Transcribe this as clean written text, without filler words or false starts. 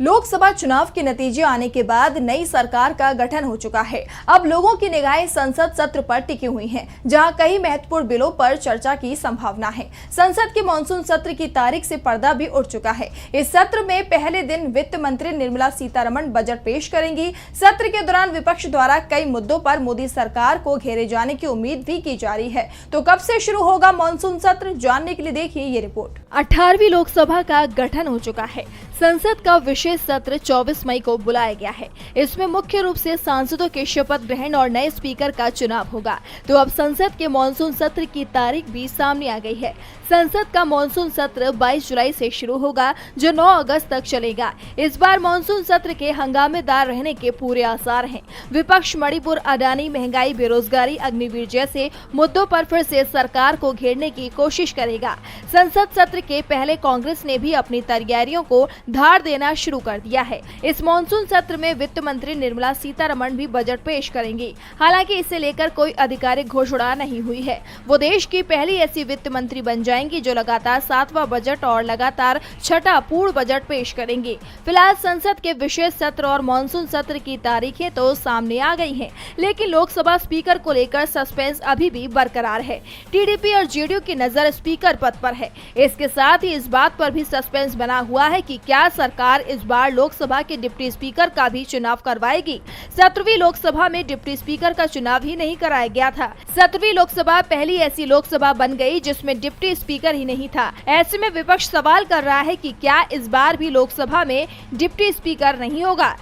लोकसभा चुनाव के नतीजे आने के बाद नई सरकार का गठन हो चुका है। अब लोगों की निगाहें संसद सत्र पर टिकी हुई हैं, जहां कई महत्वपूर्ण बिलों पर चर्चा की संभावना है। संसद के मानसून सत्र की तारीख से पर्दा भी उठ चुका है। इस सत्र में पहले दिन वित्त मंत्री निर्मला सीतारमण बजट पेश करेंगी। सत्र के दौरान विपक्ष द्वारा कई मुद्दों पर मोदी सरकार को घेरे जाने की उम्मीद भी की जा रही है। तो कब से शुरू होगा मानसून सत्र, जानने के लिए देखिए ये रिपोर्ट। 18वीं लोकसभा का गठन हो चुका है। संसद का विशेष सत्र 24 मई को बुलाया गया है। इसमें मुख्य रूप से सांसदों के शपथ ग्रहण और नए स्पीकर का चुनाव होगा। तो अब संसद के मानसून सत्र की तारीख भी सामने आ गई है। संसद का मानसून सत्र 22 जुलाई से शुरू होगा, जो 9 अगस्त तक चलेगा। इस बार मानसून सत्र के हंगामेदार रहने के पूरे आसार हैं। विपक्ष मणिपुर, अडानी, महंगाई, बेरोजगारी, अग्निवीर जैसे मुद्दों पर फिर से सरकार को घेरने की कोशिश करेगा। संसद सत्र के पहले कांग्रेस ने भी अपनी तैयारियों को धार देना शुरू कर दिया है। इस मानसून सत्र में वित्त मंत्री निर्मला सीतारमण भी बजट पेश करेंगी। हालांकि इसे लेकर कोई आधिकारिक घोषणा नहीं हुई है। वो देश की पहली ऐसी वित्त मंत्री बन जाएंगी जो लगातार 7वां बजट और लगातार छठा पूर्ण बजट पेश करेंगी। फिलहाल संसद के विशेष सत्र और मानसून सत्र की तारीखें तो सामने आ गई हैं, लेकिन लोकसभा स्पीकर को लेकर सस्पेंस अभी भी बरकरार है। टीडीपी और जेडीयू की नजर स्पीकर पद पर है। इसके साथ ही इस बात पर भी सस्पेंस बना हुआ है कि क्या सरकार इस बार लोकसभा के डिप्टी स्पीकर का भी चुनाव करवाएगी। 17वीं लोकसभा में डिप्टी स्पीकर का चुनाव ही नहीं कराया गया था। 17वीं लोकसभा पहली ऐसी लोकसभा बन गई जिसमें डिप्टी स्पीकर ही नहीं था। ऐसे में विपक्ष सवाल कर रहा है कि क्या इस बार भी लोकसभा में डिप्टी स्पीकर नहीं होगा।